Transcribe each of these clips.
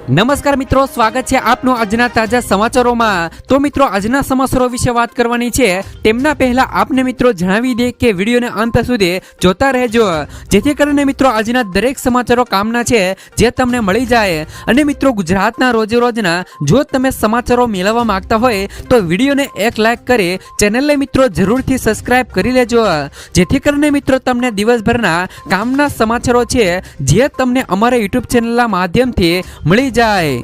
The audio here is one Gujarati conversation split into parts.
નમસ્કાર મિત્રો, સ્વાગત છે આપનું આજના તાજા સમાચારોમાં। તો મિત્રો, આજના સમાચારો વિશે વાત કરવાની છે। તેમના પહેલા આપને મિત્રો જણાવી દે કે વિડીયોને અંત સુધી જોતા રહેજો, જેથી કરીને મિત્રો આજના દરેક સમાચારો કામના છે જે તમને મળી જાય। અને મિત્રો, ગુજરાતના રોજે રોજના જો તમે સમાચારો મેળવવા માંગતા હોય તો વિડીયોને એક લાઈક કરી ચેનલને મિત્રો જરૂરથી સબસ્ક્રાઇબ કરી લેજો, જેથી કરીને મિત્રો તમને દિવસભરના કામના સમાચારો છે જે તમને અમારા યુટ્યુબ ચેનલના માધ્યમથી મળી જાય।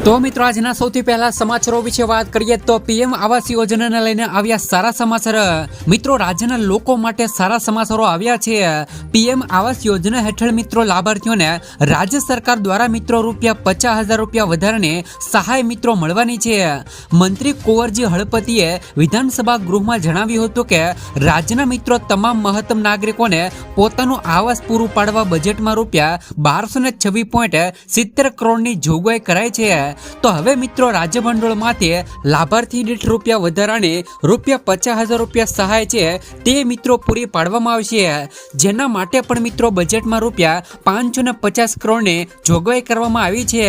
તો મિત્રો, આજના સૌથી પહેલા સમાચારો વિશે વાત કરીએ તો પીએમ આવાસ યોજનાને લઈને આવ્યા સારા સમાચાર। મિત્રો, રાજ્યના લોકો માટે સારા સમાચારો આવ્યા છે। પીએમ આવાસ યોજના હેઠળ મિત્રો લાભાર્થીઓને રાજ્ય સરકાર દ્વારા મિત્રો ₹50,000 વધારાની સહાય મિત્રો મળવાની છે। મંત્રી કુંવરજી હળપતિએ વિધાનસભા ગૃહમાં જણાવ્યું હતું કે રાજ્યના મિત્રો તમામ મહત્તમ નાગરિકોને પોતાનું આવાસ પૂરું પાડવા બજેટમાં ₹1226.70 કરોડની જોગવાઈ કરાઈ છે। તો હવે મિત્રો રાજ્ય ભંડોળમાંથી લાભાર્થી દીઠ રૂપિયા વધારાની ₹50,000 સહાય છે તે મિત્રો પૂરી પાડવામાં આવશે, જેના માટે પણ મિત્રો બજેટમાં ₹550 કરોડની જોગવાઈ કરવામાં આવી છે।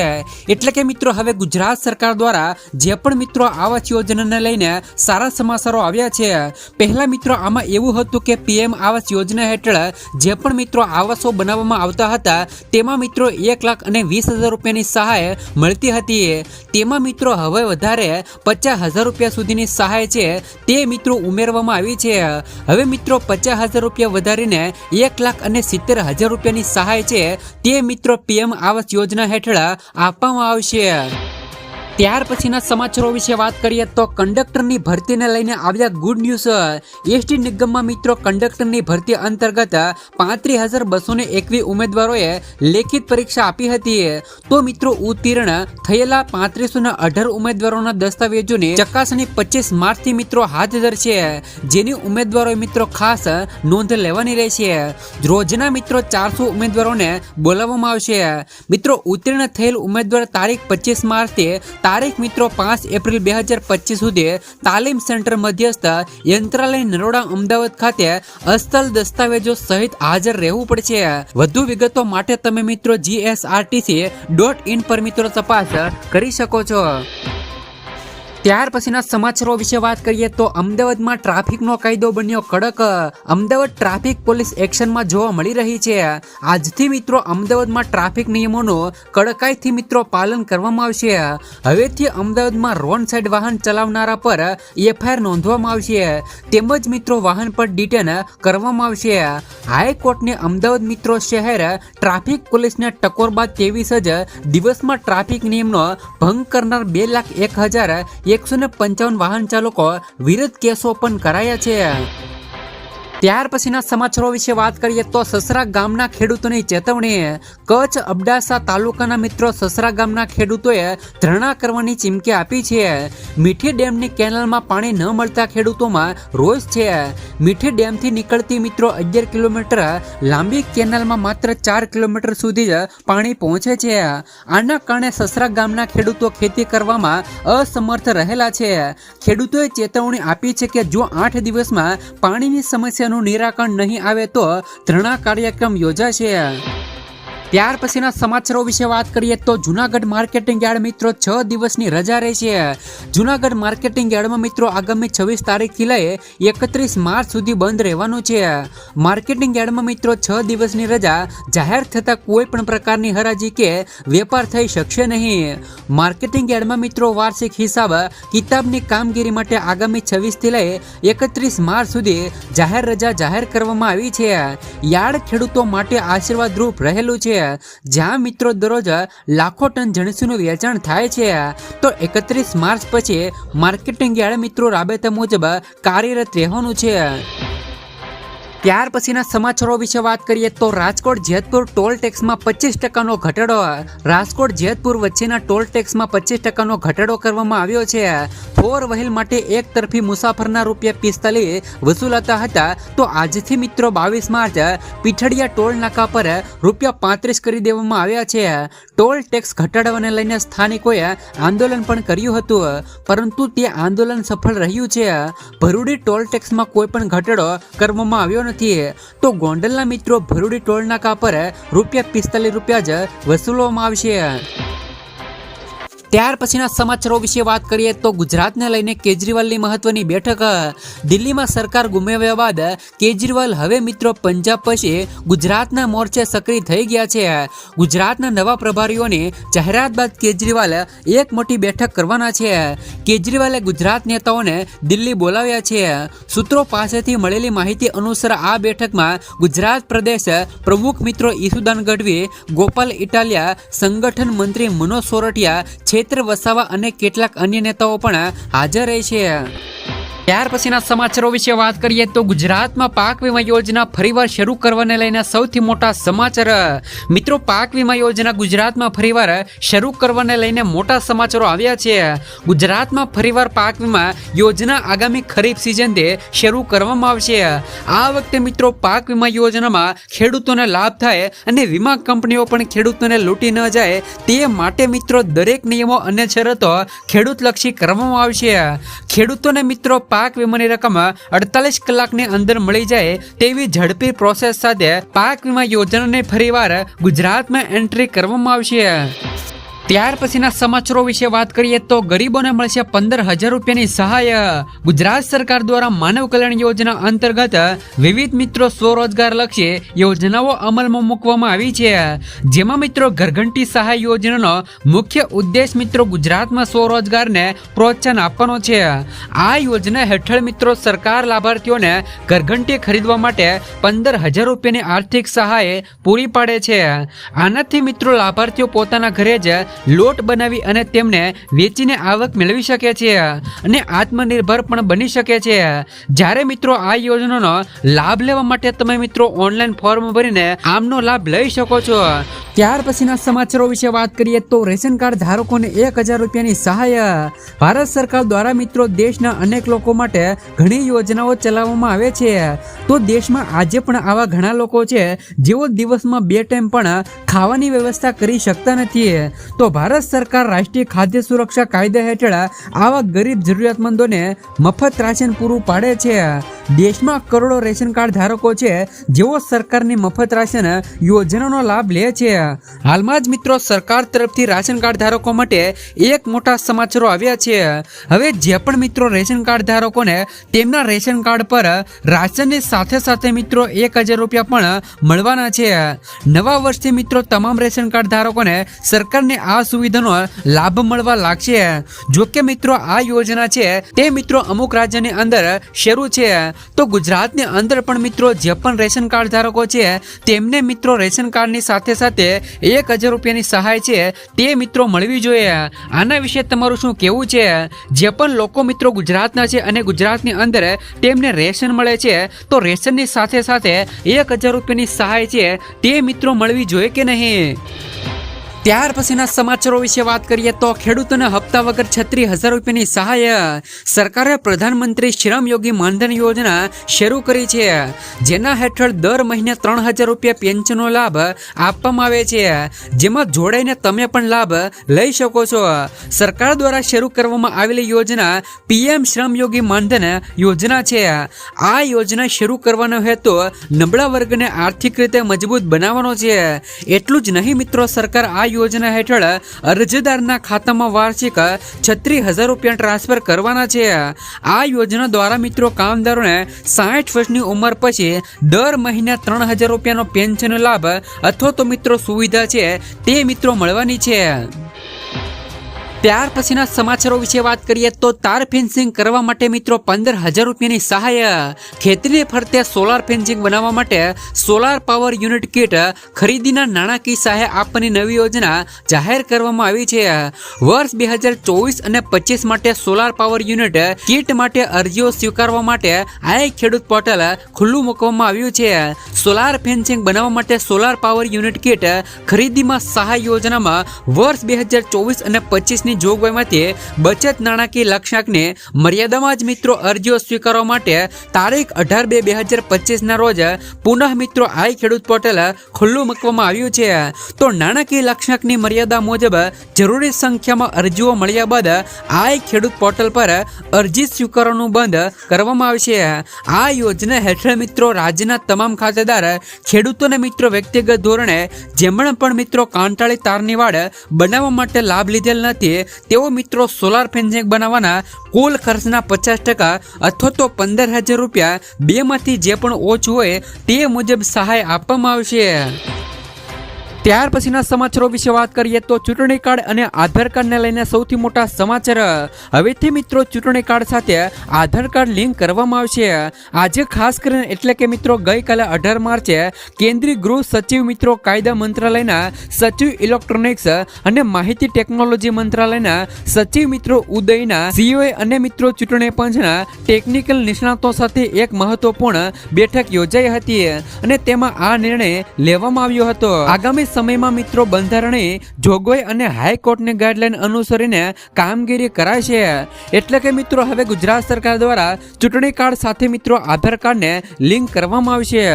એટલે કે મિત્રો હવે ગુજરાત સરકાર દ્વારા જે પણ મિત્રો આવાસ યોજનાને લઈને સારા સમાચારો આવ્યા છે। પહેલા મિત્રો આમાં એવું હતું કે પીએમ આવાસ યોજના હેઠળ જે પણ મિત્રો આવાસો બનાવવામાં આવતા હતા તેમાં મિત્રો ₹1,20,000ની સહાય મળતી હતી। તેમાં મિત્રો હવે વધારે ₹50,000 સુધીની સહાય છે તે મિત્રો ઉમેરવામાં આવી છે। હવે મિત્રો ₹50,000 વધારીને ₹1,70,000ની સહાય છે તે મિત્રો પીએમ આવાસ યોજના હેઠળ આપવામાં આવશે। ત્યાર પછીના સમાચારો વિશે વાત કરીએ તો કંડક્ટરની ભરતીને લઈને આવ્યા ગુડ ન્યૂઝ। એસટી નિગમમાં મિત્રો કંડક્ટરની ભરતી અંતર્ગત 35,221 ઉમેદવારોએ લેખિત પરીક્ષા આપી હતી। તો મિત્રો ઉત્તીર્ણ થયેલા 3518 ઉમેદવારોના દસ્તાવેજોની ચકાસણી 25 માર્ચથી મિત્રો હાથ ધરશે, જેની ઉમેદવારોએ મિત્રો ખાસ નોંધ લેવાની રહેશે। રોજના મિત્રો 400 ઉમેદવારોને બોલાવવામાં આવશે। મિત્રો ઉત્તીર્ણ થયેલ ઉમેદવાર તારીખ 25 માર્ચથી તારીખ મિત્રો 5 એપ્રિલ 2025 સુધી તાલીમ સેન્ટર મધ્યસ્થ યંત્રાલય નરોડા અમદાવાદ ખાતે અસલ દસ્તાવેજો સહિત હાજર રહેવું પડશે। વધુ વિગતો માટે તમે મિત્રો gsrtc.in પર મિત્રો તપાસ કરી શકો છો। ત્યાર પછીના સમાચારો વિશે વાત કરીએ તો અમદાવાદમાં ટ્રાફિકનો કાયદો બન્યો કડક। અમદાવાદ ટ્રાફિક પોલીસ એક્શનમાં જોવા મળી રહી છે। આજથી મિત્રો અમદાવાદમાં ટ્રાફિક નિયમોનું કડકાઈથી મિત્રો પાલન કરવામાં આવશે। હવેથી અમદાવાદમાં રોંગ સાઈડ વાહન ચલાવનારા પર એફઆઈઆર નોંધવામાં આવશે, તેમજ મિત્રો વાહન પર ડિટેન કરવામાં આવશે। હાઈકોર્ટને અમદાવાદ મિત્રો શહેર ટ્રાફિક પોલીસને ટકોર બાદ 23 જ દિવસમાં ટ્રાફિક નિયમનો ભંગ કરનાર 2,01,155 વાહન ચાલકો વિરુદ્ધ કેસો પણ કરાયા છે। ત્યાર પછીના સમાચારો વિશે વાત કરીએ તો સસરા ગામના ખેડૂતોની ચેતવણી। કચ્છ અબડાસા તાલુકાના મિત્રો સસરા ગામના ખેડૂતોએ ધરણા કરવાની ચીમકી આપી છે। મીઠી ડેમની કેનાલમાં પાણી ન મળતા ખેડૂતોમાં રોષ છે। મીઠી ડેમથી નીકળતી મિત્રો 11 કિલોમીટર લાંબી કેનાલમાં માત્ર 4 કિલોમીટર સુધી જ પાણી પહોંચે છે। આના કારણે સસરા ગામના ખેડૂતો ખેતી કરવામાં અસમર્થ રહેલા છે। ખેડૂતોએ ચેતવણી આપી છે કે જો 8 દિવસમાં પાણીની સમસ્યા નું નિરાકરણ નહીં આવે તો ધરણા કાર્યક્રમ યોજાશે। ત્યાર પછીના સમાચારો વિશે વાત કરીએ તો જૂનાગઢ માર્કેટિંગ યાર્ડ મિત્રો 6 દિવસની રજા રહેશે। જૂનાગઢ માર્કેટિંગ યાર્ડમાં મિત્રો આગામી 26 તારીખથી લઈ 31 માર્ચ સુધી બંધ રહેવાનું છે। માર્કેટિંગ યાર્ડમાં મિત્રો 6 દિવસની રજા જાહેર થતાં કોઈ પણ પ્રકારની હરાજી કે વેપાર થઈ શકશે નહીં। માર્કેટિંગ યાર્ડમાં મિત્રો વાર્ષિક હિસાબ કિતાબની કામગીરી માટે આગામી 26 થી લઈ 31 માર્ચ સુધી જાહેર રજા જાહેર કરવામાં આવી છે। યાર્ડ ખેડૂતો માટે આશીર્વાદરૂપ રહેલું છે, જ્યાં મિત્રો દરરોજ લાખો ટન જણસીનું વેચાણ થાય છે। તો 31 માર્ચ પછી માર્કેટિંગ યાર્ડ મિત્રો રાબેતા મુજબ કાર્યરત રહેવાનું છે। ત્યાર પછીના સમાચારો વિશે વાત કરીએ તો રાજકોટ જેતપુર ટોલ ટેક્સમાં 25% ઘટાડો। રાજકોટ જેતપુર વચ્ચેના ટોલ ટેક્સમાં 25% ઘટાડો કરવામાં આવ્યો છે। 4 વ્હીલ માટે એક તરફી મુસાફરના ₹45 વસૂલાતા હતા તો આજથી મિત્રો 22 માર્ચ પીઠડિયા ટોલ નાકા પર ₹35 કરી દેવામાં આવ્યા છે। ટોલ ટેક્સ ઘટાડવાને લઈને સ્થાનિકોએ આંદોલન પણ કર્યું હતું, પરંતુ તે આંદોલન સફળ રહ્યું છે। ભરૂડી ટોલ ટેક્સમાં કોઈ પણ ઘટાડો કરવામાં આવ્યો નથી। નથી. તો ગોંડલના મિત્રો ભરૂડી ટોલનાકા પર ₹45 જ વસૂલવામાં આવશે. ત્યાર પછીના સમાચારો વિશે વાત કરીએ તો ગુજરાતને લઈને કેજરીવાલની મહત્વની બેઠક. દિલ્હીમાં સરકાર ગુમાવ્યા બાદ કેજરીવાલ હવે મિત્રો પંજાબ પછી ગુજરાતના મોરચે સક્રિય થઈ ગયા છે. ગુજરાતના નવા પ્રભારીઓની જાહેરાત બાદ કેજરીવાલ એક મોટી બેઠક કરવાના છે. કેજરીવાલે ગુજરાત નેતાઓને દિલ્હી બોલાવ્યા છે. સૂત્રો પાસેથી મળેલી માહિતી અનુસાર આ બેઠકમાં ગુજરાત પ્રદેશ પ્રમુખ મિત્રો ઈસુદાન ગઢવી, ગોપાલ ઇટાલિયા, સંગઠન મંત્રી મનોજ સોરઠિયા, ક્ષેત્ર વસાવા અને કેટલાક અન્ય નેતાઓ પણ હાજર રહેશે. ત્યાર પછીના સમાચારો વિશે વાત કરીએ તો ગુજરાતમાં પાક વીમા યોજના ફરીવાર શરૂ કરવાને લઈને સૌથી મોટા સમાચાર. મિત્રો, પાક વીમા યોજના ગુજરાતમાં ફરીવાર શરૂ કરવાને લઈને મોટા સમાચારો આવ્યા છે. ગુજરાતમાં ફરીવાર પાક વીમા યોજના આગામી ખરીફ સિઝનથી શરૂ કરવામાં આવશે. આ વખતે મિત્રો પાક વીમા યોજનામાં ખેડૂતોને લાભ થાય અને વીમા કંપનીઓ પણ ખેડૂતોને લૂંટી ન જાય તે માટે મિત્રો દરેક નિયમો અને શરતો ખેડૂતલક્ષી કરવામાં આવશે. ખેડૂતોને મિત્રો પાક વીમાની રકમ 48 કલાકની અંદર મળી જાય તેવી ઝડપી પ્રોસેસ સાથે પાક વીમા યોજનાને ફરીવાર ગુજરાતમાં એન્ટ્રી કરવામાં આવશે. ત્યાર પછીના સમાચારો વિશે વાત કરીએ તો ગરીબોને મળશે 15,000 રૂપિયાની સહાય. ગુજરાત સરકાર દ્વારા માનવ કલ્યાણ યોજના અંતર્ગત વિવિધ મિત્રો સ્વરોજગાર લક્ષી યોજનાઓ અમલમાં મૂકવામાં આવી છે. જેમાં મિત્રો ઘરઘંટી સહાય યોજનાનો મુખ્ય ઉદ્દેશ મિત્રો ગુજરાતમાં સ્વરોજગારને પ્રોત્સાહન આપવાનો છે. આ યોજના હેઠળ મિત્રો સરકાર લાભાર્થીઓને ઘરઘંટી ખરીદવા માટે 15,000 રૂપિયાની આર્થિક સહાય પૂરી પાડે છે. આનાથી મિત્રો લાભાર્થીઓ પોતાના ઘરે જ લોટ બનાવી અને તેમને વેચીને આવક મેળવી શકે છે અને આત્મનિર્ભર પણ બની શકે છે. જ્યારે મિત્રો આ યોજનાનો લાભ લેવા માટે તમે મિત્રો ઓનલાઈન ફોર્મ ભરીને આમનો લાભ લઈ શકો છો. ત્યાર પછીના સમાચારો વિશે વાત કરીએ તો રેશન કાર્ડ ધારકોને 1,000 રૂપિયાની સહાય. ભારત સરકાર દ્વારા મિત્રો દેશના અનેક લોકો માટે ઘણી યોજનાઓ ચલાવવામાં આવે છે. તો દેશમાં આજે પણ આવા ઘણા લોકો છે જેઓ દિવસમાં 2 ટાઈમ પણ ખાવાની વ્યવસ્થા કરી શકતા નથી. તો ભારત સરકાર રાષ્ટ્રીય ખાદ્ય સુરક્ષા કાયદા હેઠળ આવા ગરીબ જરૂરિયાતમંદોને મફત રાશન પૂરું પાડે છે. દેશમાં કરોડો રેશન કાર્ડ ધારકો છે જેઓ સરકારની મફત રાશન યોજનાનો લાભ લે છે. હાલમાં જ મિત્રો સરકાર તરફથી રાશન કાર્ડ ધારકો માટે એક મોટા સમાચારો આવ્યા છે. હવે જે પણ મિત્રો રેશન કાર્ડ ધારકોને તેમના રેશન કાર્ડ પર રાશનની સાથે સાથે મિત્રો 1,000 રૂપિયા પણ મળવાના છે. નવા વર્ષથી મિત્રો તમામ રેશન કાર્ડ ધારકોને સરકારની આ સુવિધાનો લાભ મળવા લાગશે. જો કે મિત્રો આ યોજના છે તે મિત્રો અમુક રાજ્યની અંદર શરૂ છે. તો ગુજરાતની અંદર પણ મિત્રો જે પણ રેશન કાર્ડ ધારકો છે તેમને મિત્રો રેશન કાર્ડની સાથે સાથે 1,000 રૂપિયાની સહાય છે તે મિત્રો મળવી જોઈએ. આના વિશે તમારું શું કહેવું છે? જે પણ લોકો મિત્રો ગુજરાતના છે અને ગુજરાતની અંદર તેમને રેશન મળે છે તો રેશનની સાથે સાથે 1,000 રૂપિયાની સહાય છે તે મિત્રો મળવી જોઈએ કે નહીં? ત્યાર પછીના સમાચારો વિશે વાત કરીએ તો ખેડૂતોને હપ્તા વગર 36,000 રૂપિયાની સહાય. સરકારે પ્રધાનમંત્રી શ્રમ યોગી માનધન યોજના શરૂ કરી છે, જેના હેઠળ દર મહિને 3,000 રૂપિયા પેન્શનનો લાભ આપવામાં આવે છે, જેમાં જોડાઈને તમે પણ લાભ લઈ શકો છો. સરકાર દ્વારા શરૂ કરવામાં આવેલી યોજના PM શ્રમ યોગી માનધન યોજના છે. આ યોજના શરૂ કરવાનો હેતુ નબળા વર્ગને આર્થિક રીતે મજબૂત બનાવવાનો છે. એટલું જ નહીં મિત્રો, સરકાર આ યોજના હેઠળ અરજદારના ખાતામાં વાર્ષિક 36,000 રૂપિયા ટ્રાન્સફર કરવાના છે. આ યોજના દ્વારા મિત્રો કામદારોને 60 વર્ષની ઉંમર પછી દર મહિને 3,000 રૂપિયાનો પેન્શન લાભ અથવા તો મિત્રો સુવિધા છે તે મિત્રો મળવાની છે. ત્યાર પછીના સમાચારો વિશે વાત કરીએ તો તાર ફેન્સિંગ કરવા માટે મિત્રો 15,000 રૂપિયાની સહાય. ખેતરીને ફરતે સોલાર ફેન્સિંગ બનાવવા માટે સોલાર પાવર યુનિટ કીટ ખરીદીના નાણાકીય સહાય આપવાની નવી યોજના જાહેર કરવામાં આવી છે. વર્ષ 2024 અને 25 માટે સોલાર પાવર યુનિટ કીટ માટે અરજીઓ સ્વીકારવા માટે આ ખેડૂત પોર્ટલ ખુલ્લું મૂકવામાં આવ્યું છે. સોલાર ફેન્સિંગ બનાવવા માટે સોલાર પાવર યુનિટ કીટ ખરીદીમાં સહાય યોજનામાં વર્ષ 2024 અને 25 ની જોગવાઈમાંથી બચત નાણાકીય લક્ષ્યાંકને મર્યાદામાં જ મિત્રો અરજીઓ સ્વીકારવા માટે તારીખ 18/2/2025 ના રોજ પુનઃ મિત્રો આઈ ખેડૂત પોર્ટલ ખુલ્લું મૂકવામાં આવ્યું છે। તો નાણાકીય લક્ષ્યાંકની મર્યાદા મુજબ જરૂરી સંખ્યામાં અરજીઓ મળ્યા બાદ આઈ ખેડૂત પોર્ટલ પર અરજી સ્વીકારવાનું બંધ કરવામાં આવશે। આ યોજના હેઠળ મિત્રો રાજ્યના તમામ ખાતેદાર ખેડૂતોને મિત્રો વ્યક્તિગત ધોરણે જેમણે પણ મિત્રો કાંટાળી તારની વાડ બનાવવા માટે લાભ લીધેલ નથી તેઓ મિત્રો સોલાર ફેન્સિંગ બનાવવાના કુલ ખર્ચના 50% અથવા તો 15,000 રૂપિયા બેમાંથી જે પણ ઓછું હોય તે મુજબ સહાય આપવામાં આવશે। ત્યાર પછીના સમાચારો વિશે વાત કરીએ તો ચૂંટણી કાર્ડ અને આધાર કાર્ડને લઈને સૌથી મોટા સમાચાર। હવેથી મિત્રો ચૂંટણી કાર્ડ સાથે આધાર કાર્ડ લિંક કરવામાં આવશે। આજે ખાસ કરીને એટલે કે મિત્રો ગઈકાલે 18 માર્ચે કેન્દ્રીય ગૃહ સચિવ મિત્રો કાયદા મંત્રાલયના સચિવ ઇલેક્ટ્રોનિક્સ અને માહિતી ટેકનોલોજી મંત્રાલયના સચિવ મિત્રો ઉદયના સીઓએ અને મિત્રો ચૂંટણી પંચના ટેકનિકલ નિષ્ણાતો સાથે એક મહત્વપૂર્ણ બેઠક યોજાઈ હતી અને તેમાં આ નિર્ણય લેવામાં આવ્યો હતો। આગામી સમયમાં મિત્રો બંધારણીય જોગવાઈ અને હાઈકોર્ટની ગાઈડલાઈન અનુસરીને કામગીરી કરાશે। એટલે કે મિત્રો હવે ગુજરાત સરકાર દ્વારા ચૂંટણી કાર્ડ સાથે મિત્રો આધાર કાર્ડને લિંક કરવામાં આવશે।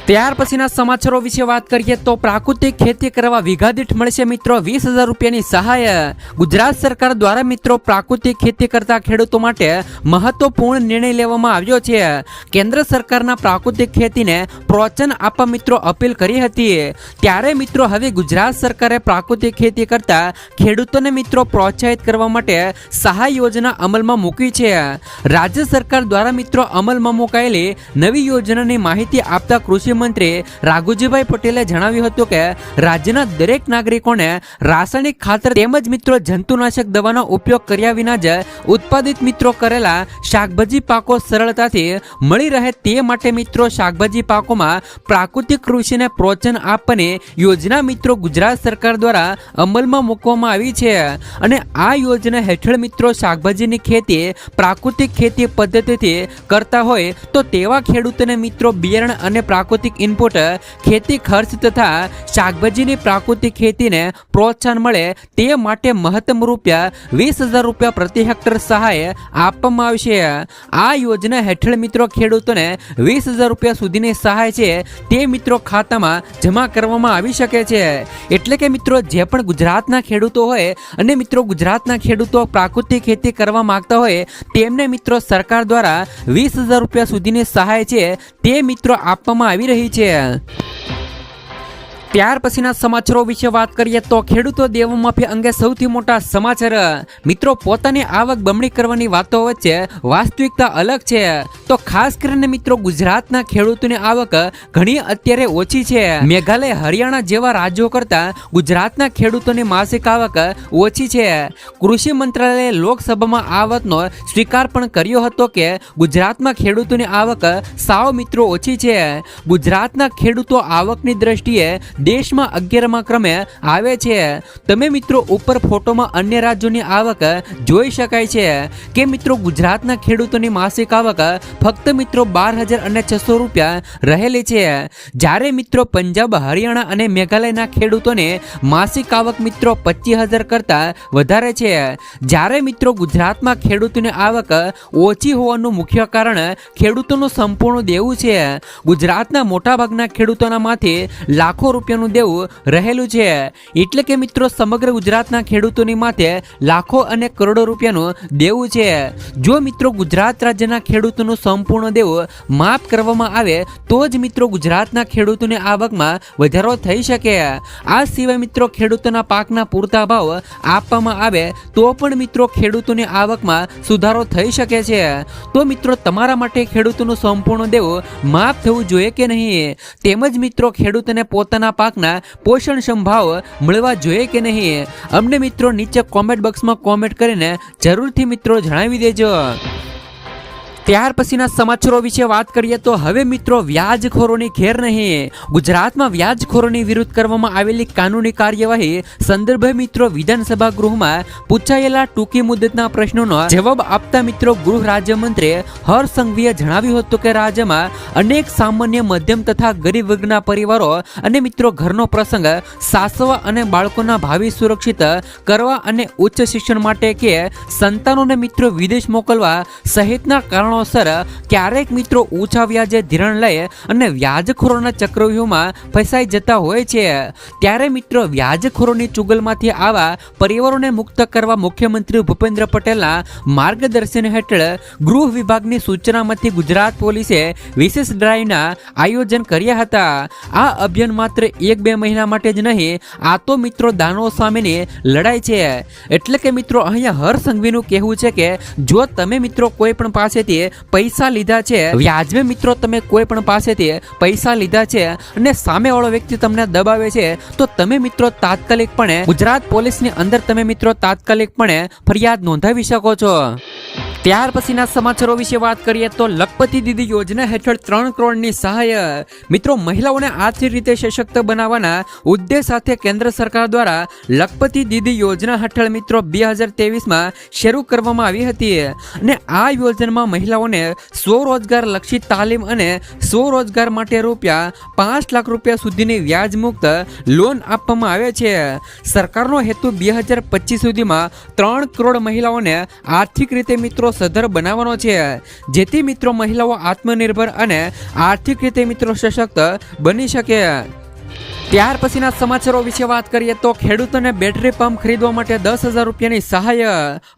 ત્યાર પછીના સમાચારો વિશે વાત કરીએ તો પ્રાકૃતિક ખેતી કરવા વીઘા દીઠ મળશે મિત્રો 20,000 રૂપિયાની સહાય। ગુજરાત સરકાર દ્વારા મિત્રો પ્રાકૃતિક ખેતી કરતા ખેડૂતો માટે મહત્વપૂર્ણ નિર્ણય લેવામાં આવ્યો છે। કેન્દ્ર સરકારના પ્રાકૃતિક ખેતીને પ્રોત્સાહન આપવા મિત્રો અપીલ કરી હતી ત્યારે મિત્રો હવે ગુજરાત સરકારે પ્રાકૃતિક ખેતી કરતા ખેડૂતોને મિત્રો પ્રોત્સાહિત કરવા માટે સહાય યોજના અમલમાં મૂકી છે। રાજ્ય સરકાર દ્વારા મિત્રો અમલમાં મુકાયેલી નવી યોજનાની માહિતી આપતા કૃષિ મંત્રી રાઘુજીભાઈ પટેલે જણાવ્યું હતું કે રાજ્યના દરેક નાગરિકોને રાસાયણિક ખાતર તેમજ મિત્રો જંતુનાશક દવાનો ઉપયોગ કર્યા વિના જ ઉત્પાદિત મિત્રો કરેલા શાકભાજી પાકો સરળતાથી મળી રહે તે માટે મિત્રો શાકભાજી પાકોમાં પ્રાકૃતિક કૃષિને પ્રોત્સાહન આપવાની યોજના મિત્રો ગુજરાત સરકાર દ્વારા અમલમાં મૂકવામાં આવી છે અને આ યોજના હેઠળ મિત્રો શાકભાજીની ખેતી પ્રાકૃતિક ખેતી પદ્ધતિથી કરતા હોય તો તેવા ખેડૂતોને મિત્રો બિયારણ અને પ્રાકૃતિક ઇનપુટ ખેતી ખર્ચ તથા શાકભાજીની પ્રાકૃતિક ખેતીને પ્રોત્સાહન મળે તે માટે મહત્તમ રૂપિયા 20,000 રૂપિયા પ્રતિ હેક્ટર સહાય આપવામાં આવશે। આ યોજના હેઠળ મિત્રો ખેડૂતોને 20,000 રૂપિયા સુધીની સહાય છે તે મિત્રો ખાતામાં જમા કરવામાં આવી શકે છે। એટલે કે મિત્રો જે પણ ગુજરાતના ખેડૂતો હોય અને મિત્રો ગુજરાતના ખેડૂતો પ્રાકૃતિક ખેતી કરવા માંગતા હોય તેમને મિત્રો સરકાર દ્વારા 20,000 રૂપિયા સુધીની સહાય છે તે મિત્રો આપવામાં આવી રહી છે। ત્યાર પછીના સમાચારો વિશે વાત કરીએ તો ખેડૂતો દેવા માફી અંગે સૌથી મોટા સમાચાર। મિત્રો પોતાની આવક બમણી કરવાની વાતો વચ્ચે વાસ્તવિકતા અલગ છે। તો ખાસ કરીને મિત્રો ગુજરાતના ખેડૂતોની આવક ઘણી અત્યારે ઓછી છે। મેઘાલય હરિયાણા જેવા રાજ્યો કરતા ગુજરાતના ખેડૂતોની માસિક આવક ઓછી છે। કૃષિ મંત્રાલયે લોકસભામાં આ વાતનો સ્વીકાર પણ કર્યો હતો કે ગુજરાતમાં ખેડૂતોની આવક સાવ મિત્રો ઓછી છે। ગુજરાતના ખેડૂતો આવકની દ્રષ્ટિએ દેશમાં 11મા ક્રમે આવે છે। તમે મિત્રો ઉપર ફોટોમાં અન્ય રાજ્યોની આવક જોઈ શકાય છે કે મિત્રો ગુજરાતના ખેડૂતોની માસિક આવક ફક્ત મિત્રો 12,600 રૂપિયા રહેલી છે, જ્યારે મિત્રો પંજાબ હરિયાણા અને મેઘાલયના ખેડૂતોને માસિક આવક મિત્રો 25,000 કરતા વધારે છે। જ્યારે મિત્રો ગુજરાતમાં ખેડૂતોની આવક ઓછી હોવાનું મુખ્ય કારણ ખેડૂતોનું સંપૂર્ણ દેવું છે। ગુજરાતના મોટાભાગના ખેડૂતોના માંથી લાખો રૂપિયાનું દેવું રહેલું છે। એટલે કે મિત્રો સમગ્ર ગુજરાતના ખેડૂતોની માથે લાખો અને કરોડો રૂપિયાનું દેવું છે। જો મિત્રો ગુજરાત રાજ્યના ખેડૂતોનું સંપૂર્ણ દેવું માફ કરવામાં આવે તો જ મિત્રો ગુજરાતના ખેડૂતોની આવકમાં વધારો થઈ શકે। આ સિવાય મિત્રો ખેડૂતોના પાકના પૂરતા ભાવ આપવામાં આવે તો પણ મિત્રો ખેડૂતોની આવકમાં સુધારો થઈ શકે છે। તો મિત્રો તમારા માટે ખેડૂતોનું સંપૂર્ણ દેવું માફ થવું જોઈએ કે નહીં, તેમજ મિત્રો ખેડૂતોને પોતાના પાકના પોષણક્ષમ ભાવ મળવા જોઈએ કે નહીં, અમને મિત્રો નીચે કોમેન્ટ બોક્સમાં કોમેન્ટ કરીને જરૂરથી મિત્રો જણાવી દેજો। ત્યાર પછીના સમાચારો વિશે વાત કરીએ તો હવે મિત્રો વ્યાજખોરોની ખેર નહીં. ગુજરાતમાં વ્યાજખોરોની વિરુદ્ધ કરવામાં આવેલી કાનૂની કાર્યવાહી સંદર્ભે મિત્રો વિધાનસભા ગૃહમાં પૂછાયેલા ટૂંકી મુદતના પ્રશ્નોનો જવાબ આપતા મિત્રો ગૃહ રાજ્યમંત્રી હર્ષ સંઘવીએ જણાવ્યું હતું કે રાજ્યમાં અનેક સામાન્ય મધ્યમ તથા ગરીબ વર્ગના પરિવારો અને મિત્રો ઘરનો પ્રસંગ સાસવા અને બાળકોના ભાવિ સુરક્ષિત કરવા અને ઉચ્ચ શિક્ષણ માટે કે સંતાનોને મિત્રો વિદેશ મોકલવા સહિતના કારણોસર ક્યારેક મિત્રો ઊંચા વ્યાજે ધિરાણ લઈ અને વ્યાજખોરોના ચક્રવ્યૂહમાં ફસાઈ જતા હોય છે. ત્યારે મિત્રો વ્યાજખોરોની ચુગલમાંથી આવા પરિવારોને મુક્ત કરવા મુખ્યમંત્રી ભૂપેન્દ્ર પટેલના માર્ગદર્શન હેઠળ ગૃહ વિભાગની સૂચનામાંથી ગુજરાત પોલીસે વિશેષ ડ્રાઈવના આયોજન કર્યા હતા. આ અભિયાન માત્ર 1-2 મહિના માટે જ નહીં, આ તો મિત્રો દાનવો સામેની લડાઈ છે. એટલે કે મિત્રો અહીંયા હર્ષ સંઘવીનું કહેવું છે કે જો તમે મિત્રો કોઈ પણ પાસેથી પૈસા લીધા છે, વ્યાજબે મિત્રો તમે કોઈ પણ પાસેથી પૈસા લીધા છે અને સામેવાળો વ્યક્તિ તમને દબાવે છે તો તમે મિત્રો તાત્કાલિકપણે ગુજરાત પોલીસની અંદર તમે મિત્રો તાત્કાલિકપણે ફરિયાદ નોંધાવી શકો છો. ત્યાર પછીના સમાચારો વિશે વાત કરીએ તો લખપતિ દીદી યોજના હેઠળ 3 કરોડની સહાય. મિત્રો મહિલાઓને આર્થિક રીતે સશક્ત બનાવવાના ઉદ્દેશ સાથે કેન્દ્ર સરકાર દ્વારા લખપતિ દીદી યોજના હેઠળ મિત્રો 2023માં શરૂ કરવામાં આવી હતી અને આ યોજનામાં મહિલાઓને સ્વરોજગાર લક્ષી તાલીમ અને સ્વરોજગાર માટે ₹5 લાખ સુધીની વ્યાજ મુક્ત લોન આપવામાં આવે છે. સરકારનો હેતુ 2025 સુધીમાં 3 કરોડ મહિલાઓને આર્થિક રીતે મિત્રો સદ્ધર બનાવવાનો છે, જેથી મિત્રો મહિલાઓ આત્મનિર્ભર અને આર્થિક રીતે મિત્રો સશક્ત બની શકે. ત્યાર પછીના સમાચારો વિશે વાત કરીએ તો ખેડૂતોને બેટરી પંપ ખરીદવા માટે ₹10,000ની સહાય.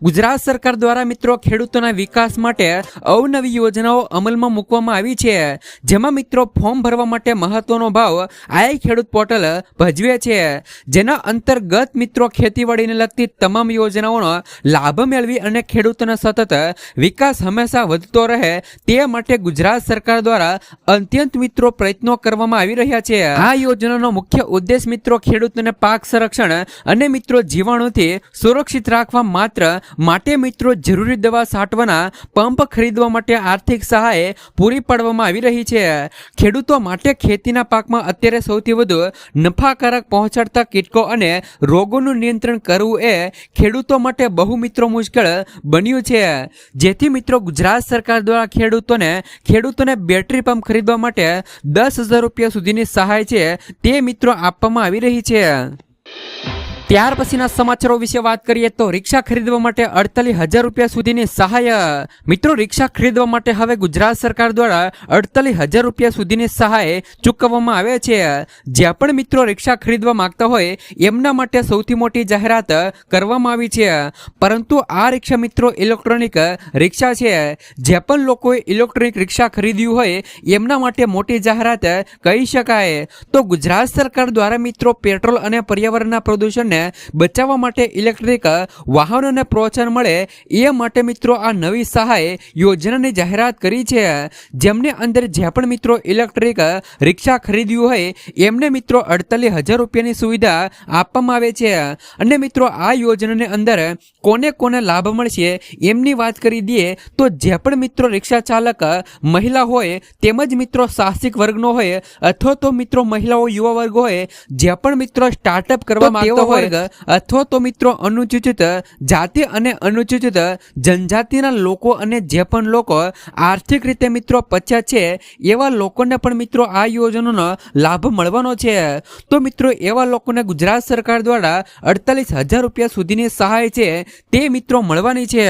ગુજરાત સરકાર દ્વારા મિત્રો ખેડૂતોના વિકાસ માટે અવનવી યોજનાઓ અમલમાં મૂકવામાં આવી છે, જેમાં મિત્રો ફોર્મ ભરવા માટે મહત્વનો ભાવ આઈ ખેડૂત પોર્ટલ ભજવે છે, જેના અંતર્ગત મિત્રો ખેતીવાડીને લગતી તમામ યોજનાઓનો લાભ મેળવી અને ખેડૂતોનો સતત વિકાસ હંમેશા વધતો રહે તે માટે ગુજરાત સરકાર દ્વારા અત્યંત મિત્રો પ્રયત્નો કરવામાં આવી રહ્યા છે. આ યોજનાનો મુખ્ય ઉદ્દેશ મિત્રો ખેડૂતોને પાક સંરક્ષણ અને મિત્રો જીવાણુથી સુરક્ષિત રાખવા માટે મિત્રો જરૂરી દવા છાંટવાના પંપ ખરીદવા માટે આર્થિક સહાય પૂરી પાડવામાં આવી રહી છે. ખેડૂતો માટે ખેતીના પાકમાં અત્યારે સૌથી વધુ નફાકારક પહોંચાડતા કીટકો અને રોગોનું નિયંત્રણ કરવું એ ખેડૂતો માટે બહુ મિત્રો મુશ્કેલ બન્યું છે, જેથી મિત્રો ગુજરાત સરકાર દ્વારા ખેડૂતોને બેટરી પંપ ખરીદવા માટે ₹10,000 સુધીની સહાય છે તે મિત્રો આપવામાં આવી રહી છે. ત્યાર પછીના સમાચારો વિશે વાત કરીએ તો રિક્ષા ખરીદવા માટે ₹48,000 સુધીની સહાય. મિત્રો રિક્ષા ખરીદવા માટે હવે ગુજરાત સરકાર દ્વારા ₹48,000 સુધીની સહાય ચૂકવવામાં આવે છે. જ્યાં પણ મિત્રો રિક્ષા ખરીદવા માંગતા હોય એમના માટે સૌથી મોટી જાહેરાત કરવામાં આવી છે. પરંતુ આ રિક્ષા મિત્રો ઇલેક્ટ્રોનિક રિક્ષા છે. જે પણ લોકોએ ઇલેક્ટ્રોનિક રિક્ષા ખરીદ્યું હોય એમના માટે મોટી જાહેરાત કહી શકાય. તો ગુજરાત સરકાર દ્વારા મિત્રો પેટ્રોલ અને પર્યાવરણના પ્રદૂષણને બચાવવા માટે ઇલેક્ટ્રિક વાહનોને પ્રોત્સાહન મળે એ માટે મિત્રો આ નવી સહાય યોજનાની જાહેરાત કરી છે, જેમને અંદર જે પણ મિત્રો ઇલેક્ટ્રિક રિક્ષા ખરીદ્યું હોય એમને મિત્રો ₹48,000ની સુવિધા આપવામાં આવે છે. અને મિત્રો આ યોજનાની અંદર કોને કોને લાભ મળશે એમની વાત કરી દઈએ તો જે પણ મિત્રો રિક્ષા ચાલક મહિલા હોય તેમજ મિત્રો સાહસિક વર્ગનો હોય અથવા તો મિત્રો મહિલાઓ યુવા વર્ગ હોય, જે પણ મિત્રો સ્ટાર્ટઅપ કરવા માંગતા હોય અથવા તો મિત્રો અનુસૂચિત જાતિ અને અનુસૂચિત જનજાતિના લોકો અને જે પણ લોકો આર્થિક રીતે મિત્રો પછાત છે એવા લોકોને પણ મિત્રો આ યોજનાનો લાભ મળવાનો છે. તો મિત્રો એવા લોકોને ગુજરાત સરકાર દ્વારા ₹48,000 સુધીની સહાય છે તે મિત્રો મળવાની છે.